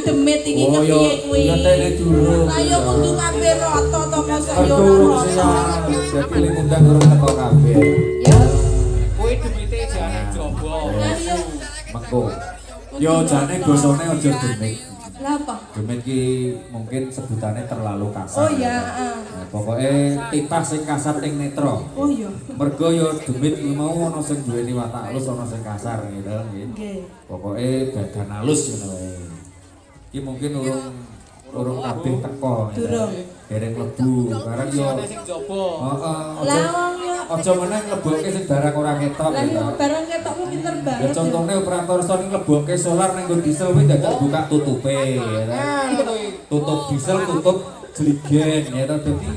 demit iki kepiye kuwi. Ya tene durung. Lah ya kudu kabeh rata to mosok yo ora rata. Dadi lek ngundang urung teko kabeh. Ya. Kuwi demite jane jaba. Mengko. Yo jane bosone aja demit. Lah apa? Demit ki mungkin sebutannya terlalu kasar. Oh ya, Nah, pokoknya titah sing kasar ing netra. Oh iya. Mergo yo demit mau ana sing duweni watak halus ana sing kasar gitu nggih. Pokoke dadan halus ngono wae. Iki mungkin urung kabeh teko. Durung. Dereng mlebu. Bareng yo Sing jaba. heeh. Lah wong yo Aja meneh nglebokke sing barang ora ketok. lah yo barang ketokmu pinter Ya banget. contohnya operator sono nglebokke solar ning nggo diesel kuwi dadak buka tutupe ya. Tutup diesel, tutup jligen ya ta dadi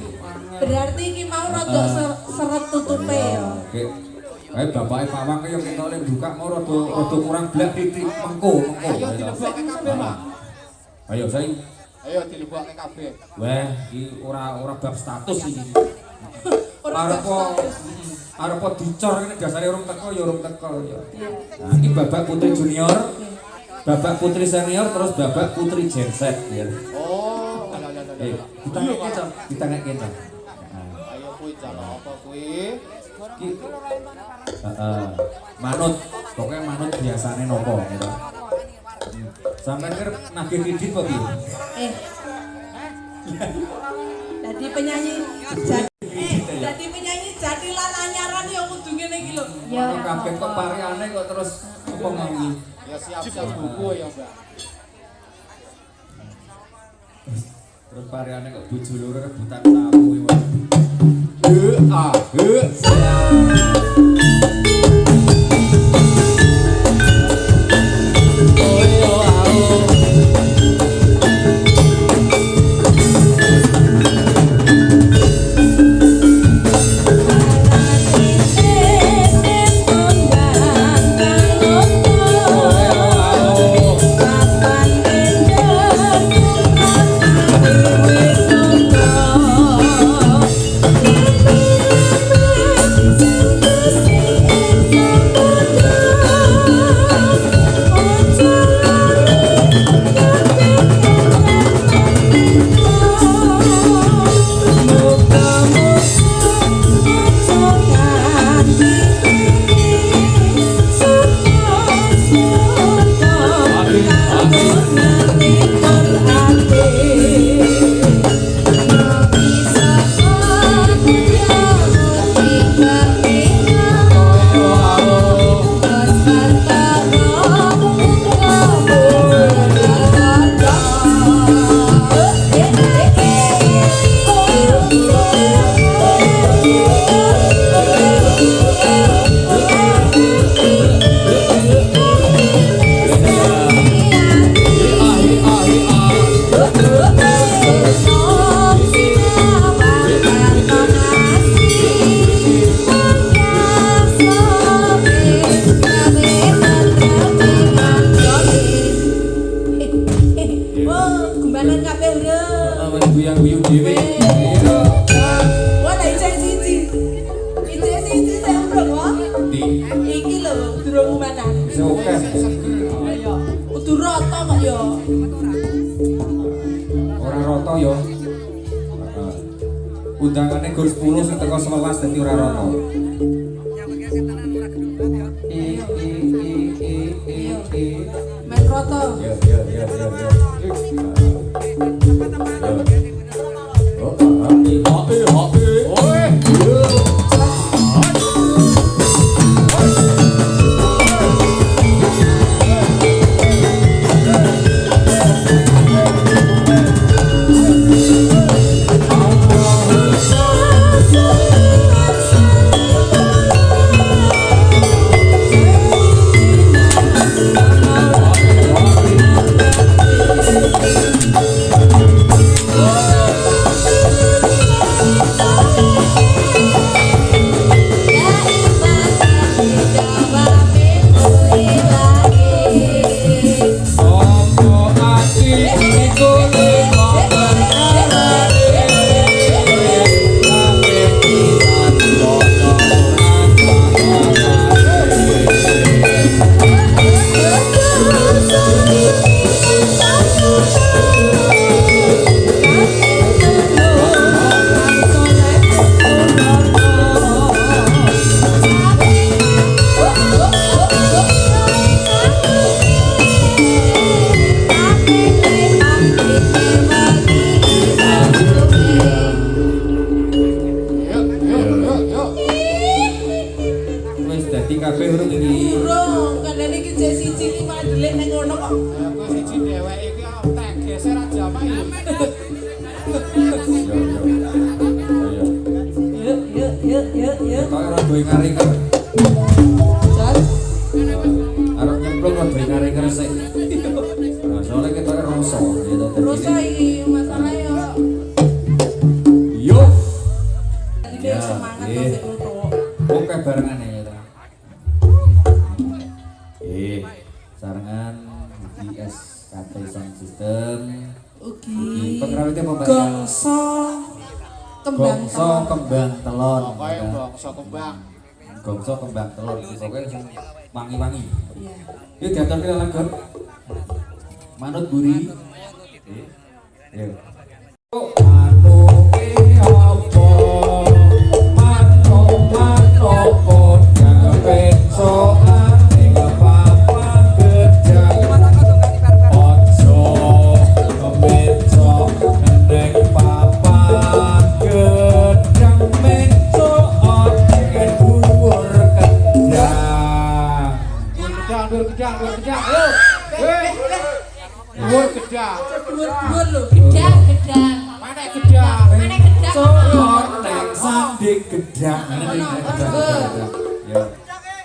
Berarti iki mau rada seret tutupe ya. oke. Ae bapake pawang ki yo ketok nek buka mau rada kurang blak titik mengko. Ayo dilebokke kabeh, Pak. Ayo saya. Ayo dilebokke kabeh. Wah, iki ora bab status iki. Ora Arepa dicor ngene dasare urung teko ya urung teko ya. Nah, iki babak putri junior, babak putri senior terus babak putri genset ya. Oh, Kita ngek kencang. Ayo kuwi jam apa kuwi? Iki manut, pokoknya manut biasane nopo gitu. Sampai nger nagih kredit kok iki. Jadi penyanyi jadi penyanyi jadilan anyaran ya kudu ngene iki lho. Ya kabeh kok pareane kok terus apa mau iki. Ya siap-siap buku ya, Mbak. Terus pareane kok bojo loro rebutan sapu iki. Undangannya gur 10 sing teko 11 dadi ora rono. Men roto. Yo. Yuk. Kok ora duwe ngaringer. Jan. Arep nyemplung kok duwe ngaringer sik. Nah, soalnya kita rasa gitu Rasa iki masalah yo. Yo. Jadi semangat kok sik tutuk. Oke barengan ya ta. Sarengan UGS KT Sound System. Ugi. Pengrawitnya apa Mbak? Gongso kembang telon. Pokoknya bangsa kembang. Gongso kembang telon. Pokoknya sing wangi-wangi. Iya. Yuk diaturke lagu. Manut buri. Yo. Gedang. Ayo. Dhuwur gedang. Dhuwur lho, gedang. Mana gedang? Nek sanding gedang.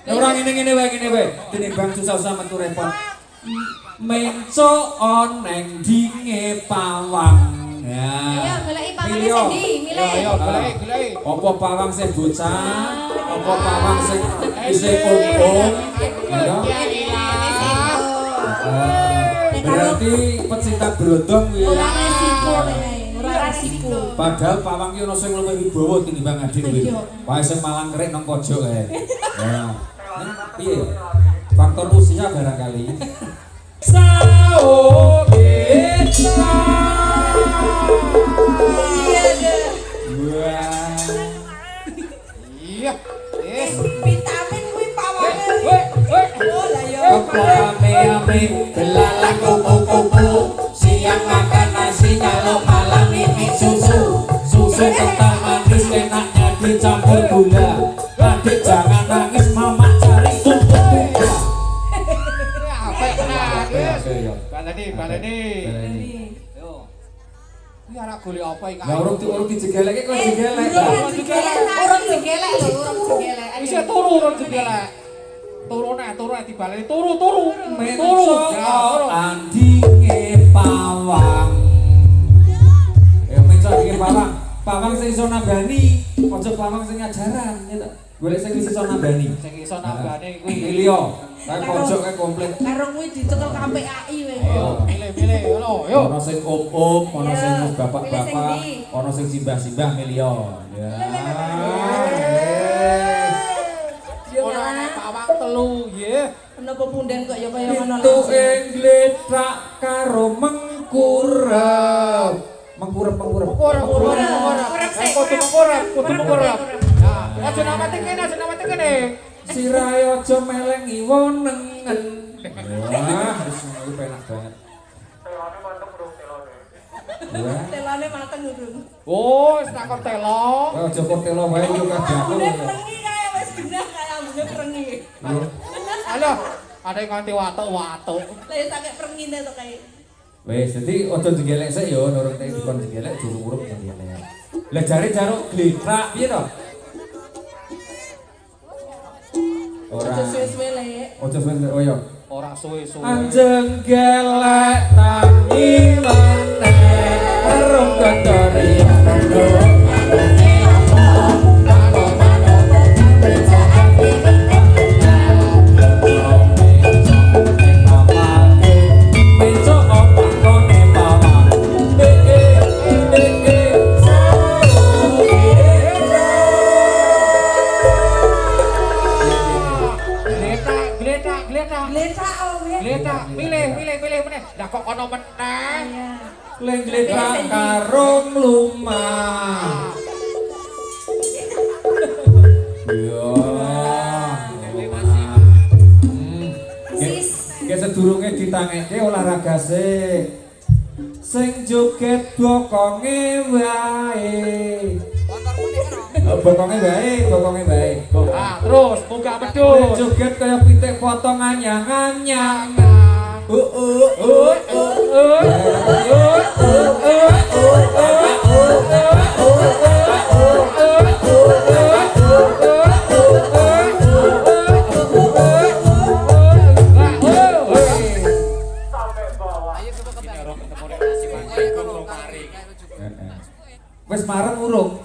Ya ora ngene wae. Tinimbang susah-susah metu repot. Menco oneng dinge pawang. Ya. Ayo goleki pawangane sing ndi? Milih. Ayo goleki. Apa pawang sing bocah? Apa pawang sing isih kumpul? Ya. Berarti pecinta brodong kuwi. Ora resiko ora resiko. Padahal pawang ki ana sing luwih wibawa tinimbang adine kuwi. Wae sing malang kerik nang pojok ae. Ya. Piye? Faktor usia barangkali. Sao kita. Iya deh. Wah. Iya. Vitamin kuwi pawane. Oh lah yo. Ame-ame belalang kupu-kupu. Siang makan nasi kalau malam ini susu. Susu kental manis enaknya dicampur gula. Adik jangan nangis mama cari kupu-kupu. Baleni. Yo. Kuwi anak golek apa iki? Lah urung dijegeleke kok digelek. Urung digelek lho, urung digelek. Wis turu urung digelek. Turu dibaleni turu. Menco andinge pawang. Menco andinge pawang. Pawang sing iso nambani, aja pawang sing ajaran, ya ta. Golek sing iso nambani. Sing iso nambane kuwi. Liya, kae pojok kae komplit. Karo kuwi dicekel KPAI wae. Ayo, milih ngono. Yo. Ana sing om-om, ana sing bapak-bapak, ana sing simbah-simbah milih. Ya. Ono ana pawang telu, nggih. Kenapa punden kok ya kaya ngono Itu gletak karo mengkurep. Mengkurep. Kudu mengkurep. Nah, aja namate kene. Sirahe aja melengi wonengen. Wah, wis ngono penak banget. telone mateng urung. Oh, wis takon telo. Aja kok telo wae yo kadang. Ambune prengi kaya wis genah kaya ambune prengi. Halo, ada yang nganti watuk. Lah ya sakit prengine to kae. Wes, dadi aja digelek sik yo, nurung tek dikon digelek durung-urung digelek. Lah jare jaruk glitrak piye to? Ora. Aja suwe-suwe lek. Aja suwe oh yo. Ora suwe-suwe. Anjeng gelek tangi meneh karo kandori ando. Gletak, milih meneh. Lah kok ono meneh? Leng gletak karo mlumah. Yo. Ki sedurunge ditangeke olahraga sik. Sing joget bokonge wae. Bokonge wae. Ah, terus buka pedus. Joget kaya pitik potong anyang-anyang. Wes marem urung.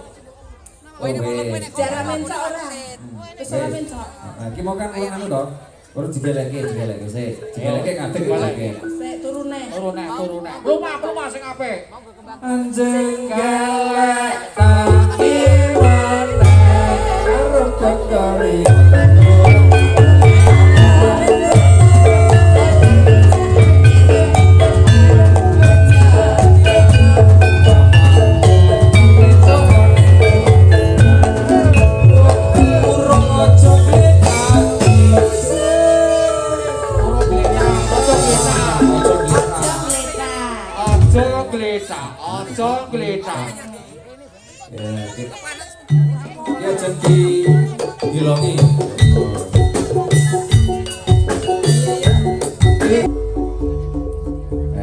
Oh, wes. Jarang mencok ora. Wis ora mencok. Iki mau kan urung anu to. Urung digeleke sik. Digeleke ngadeg digeleke. Sik turune. Turune. Lumah sing apik. Anjing galak tak iwone karo kokori. Ojo gletak. Ya jadi dilongi.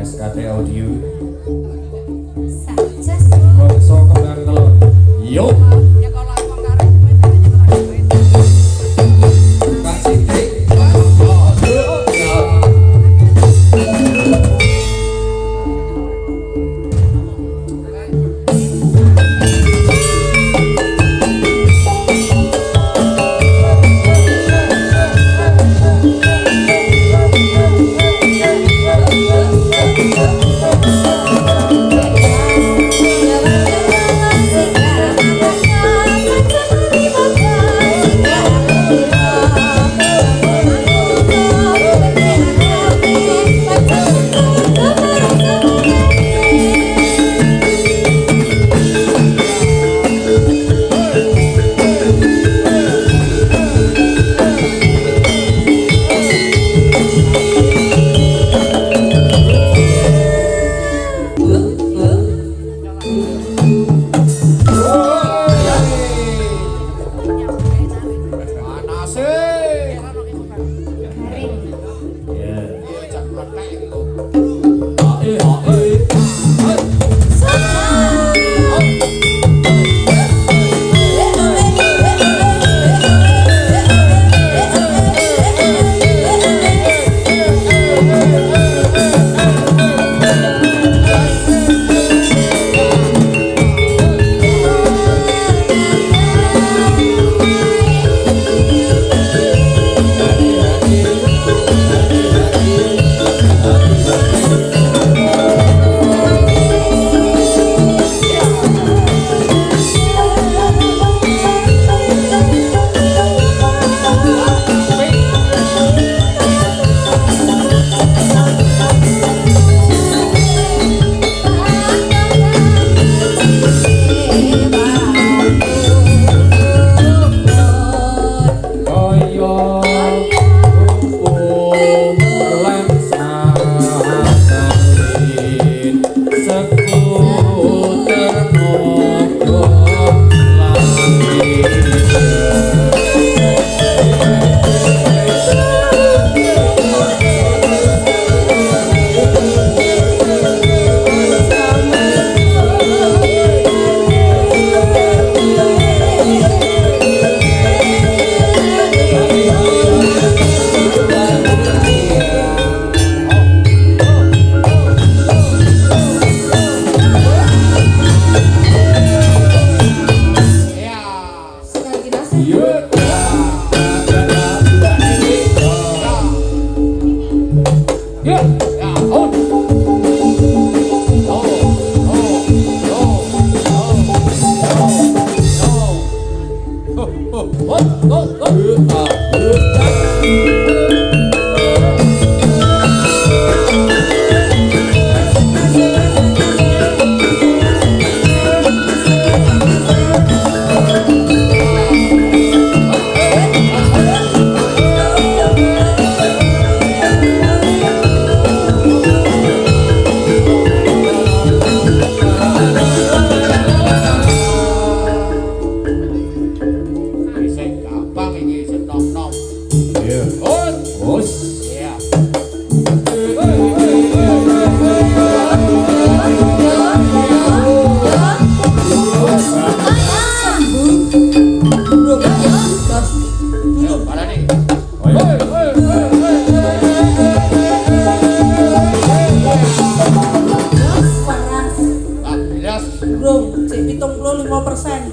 SKT Audio. Sajas. Bangsa kembang telur. Yo. Kak Sidik. Thank you. 75%.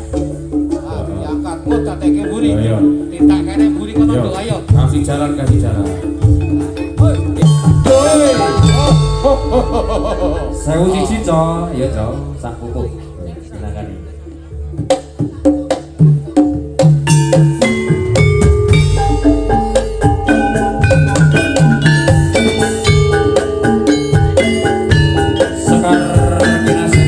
Diangkat kota teke buri. Ayo. Tindak kene buri kono Yo, do ayo. kasih jalan, kasih jalan. Saya uji cico, ya cok, sak pupuk. Silakan. Sekar kinasih.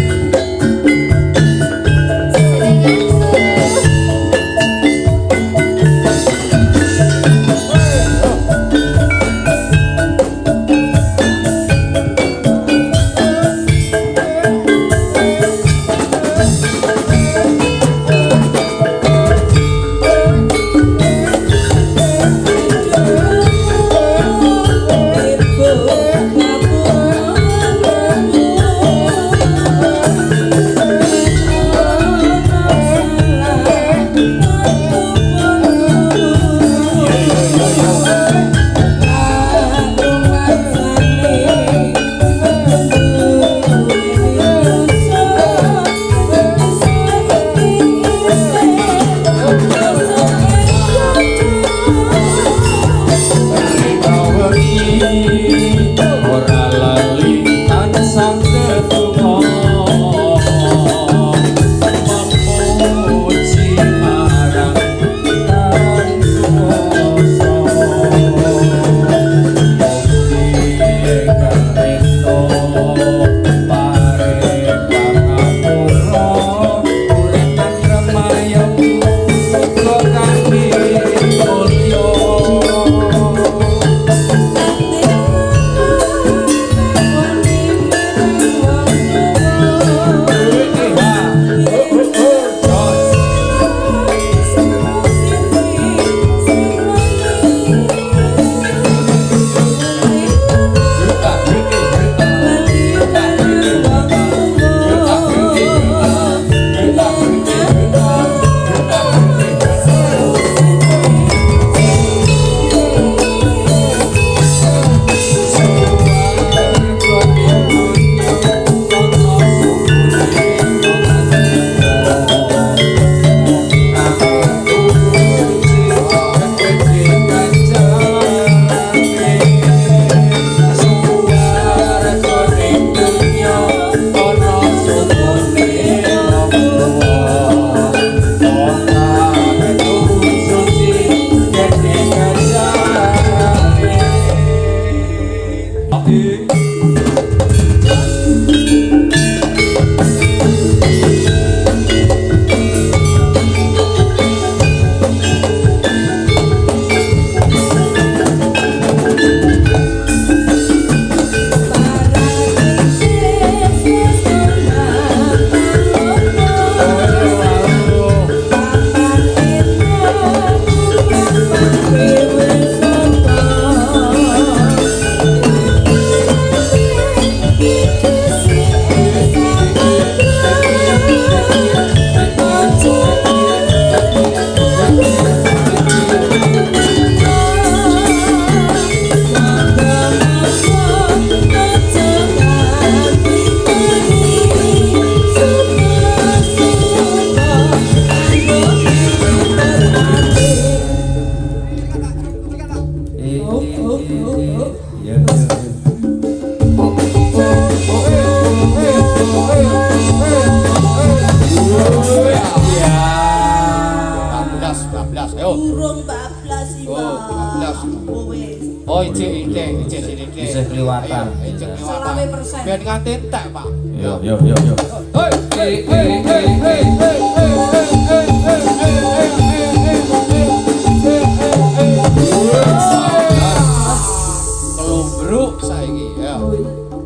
Bisa kelewatan. Biar ngantin tak, Pak. Yo. Kelumbruk saiki, ya.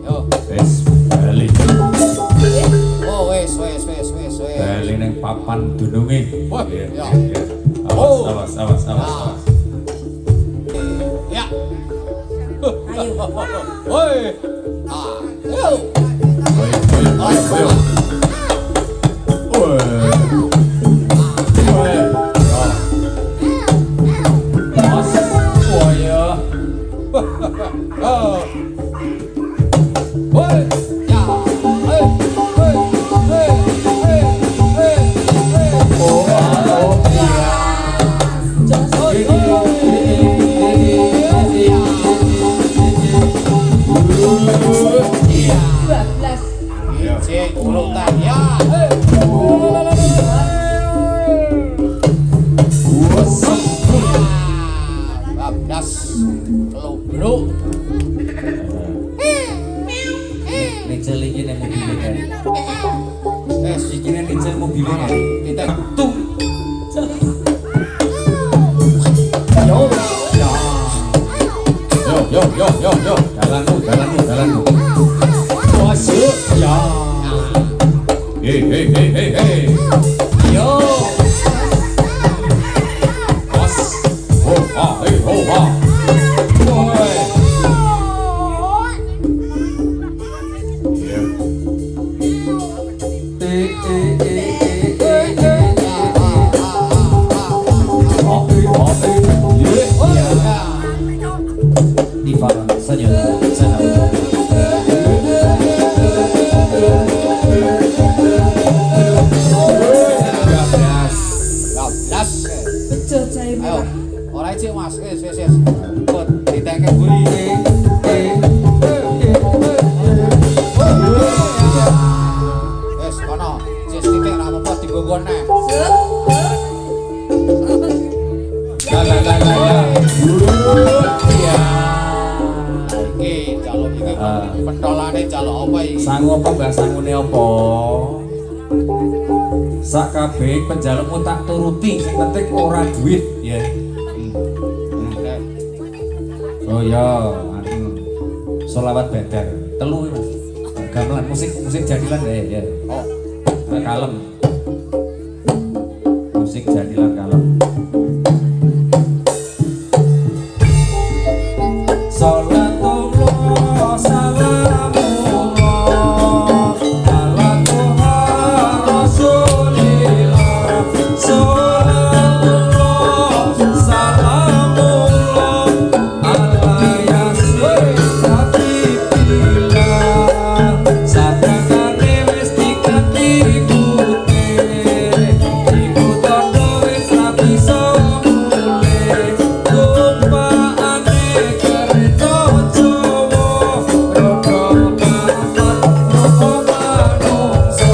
Yo. Wes, bali. Oh, wes. Bali ning papan dununge. Wah, Iya. ya. Awas. Ya. Ayo. Woi. Yo. Ayo. bablas. Cek urutan ya. Bablas kalau bro. Nicel iki nek mobil kan. Iki nek nicel mobil kan. Kita Tung. Yo. Jalanmu. masuk ya. Hey. Yo. Bos. Ho ha. Woi. Iya. Ivan saja sana. Bablas. Bejo jahe Ayo. merah. Ora cek Mas, wis. Kok diteke buri. Wes kono, cis titik ra apa-apa digonggon neh. La. Iya. Iki jaluk iki pentolane jaluk apa iki? Sangu apa mbak sangune apa? Sak kabeh penjalukmu tak turuti, sing penting ora duit ya. Oh ya, solawat bedar. Telu Mas. Gamelan musik jadilan ya. Oh, Kalem. Musik jadilan kalem. Salatullah salamullah ala Tuha Rasulillah. Salatullah salamullah ala Yasin Habibillah. Sadakane wis dikatikuti, iku tondo wis ra bisa mulih. Tumpaane kereta Jawa, rodo papat rodo manungsa.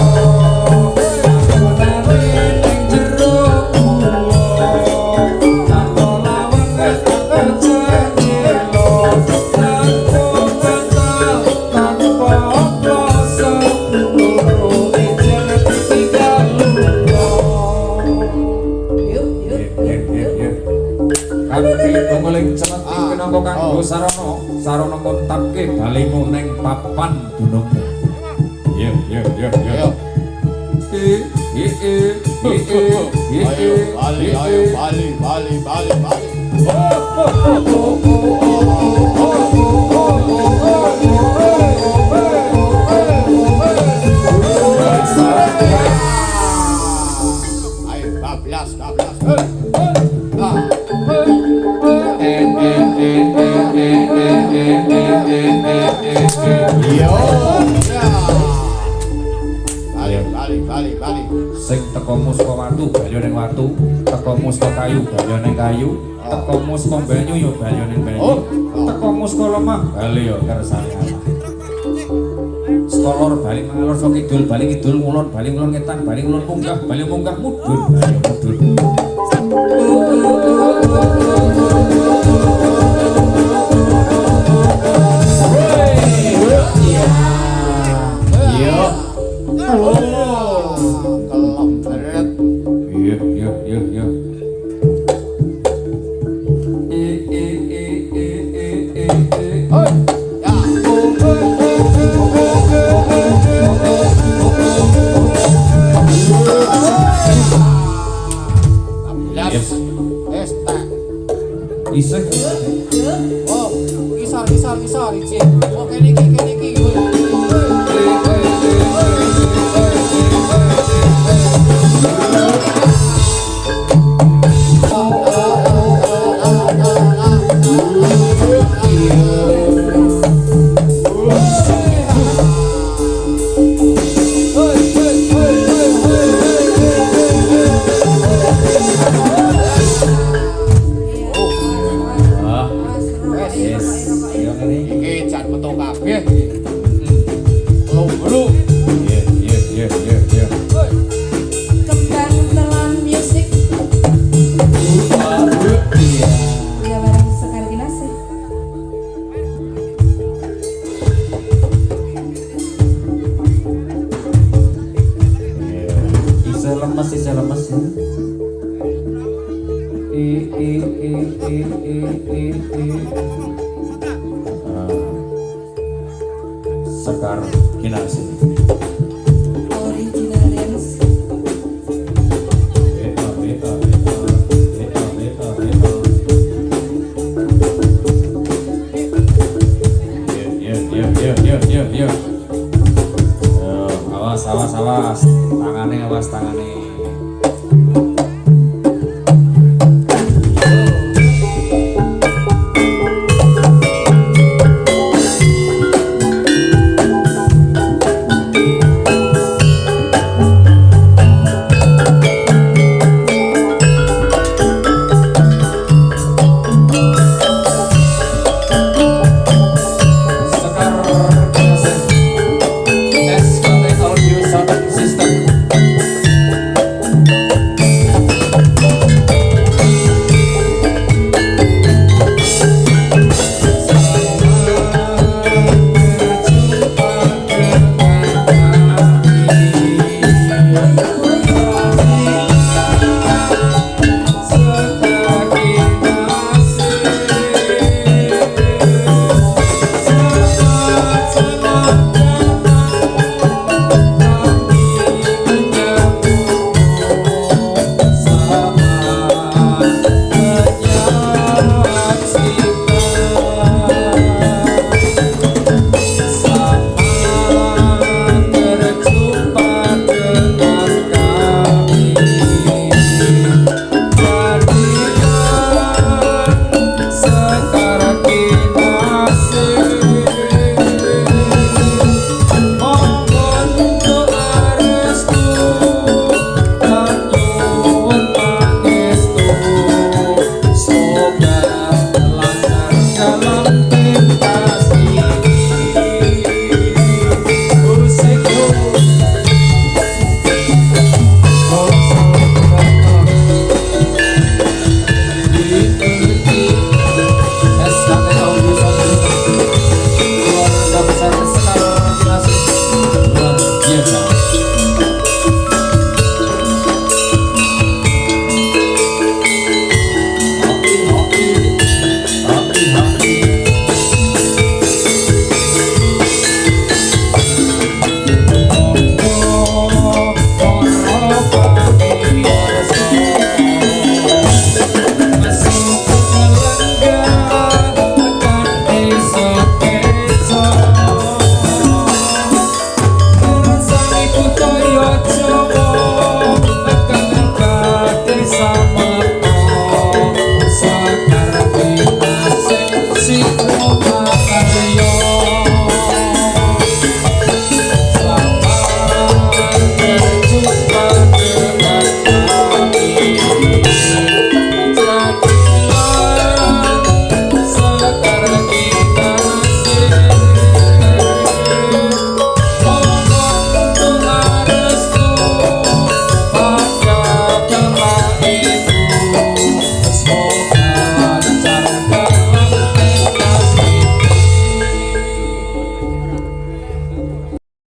Agunane ning jero kulo, tanpa lawan kejelo, tanpa kental, tanpa kuasa, loro ijen ditinggal lulo. Yuk. Kami tungguling cepet pinangka kanggo sarana ngontapke balimu ning papan dunungmu. Yo. ayo. Ayo, bali. Ayo, bablas. Yo. Bali. Sing teko muska watu balyo ning watu, teko muska kayu balyo ning kayu, teko muska banyu yo balyo ning banyu, teko muska lemah bali yo kersane Allah. Sekolor bali mangalor sok kidul, bali kidul ngulon, bali ngulon ngetan, bali ngulon munggah, bali munggah mudhun, bali mudhun. Kelem beret. Yo. Bablas. sisa lemes ya. Sekar Kinasi. Original dance. Yuk. Awas. Tangannya.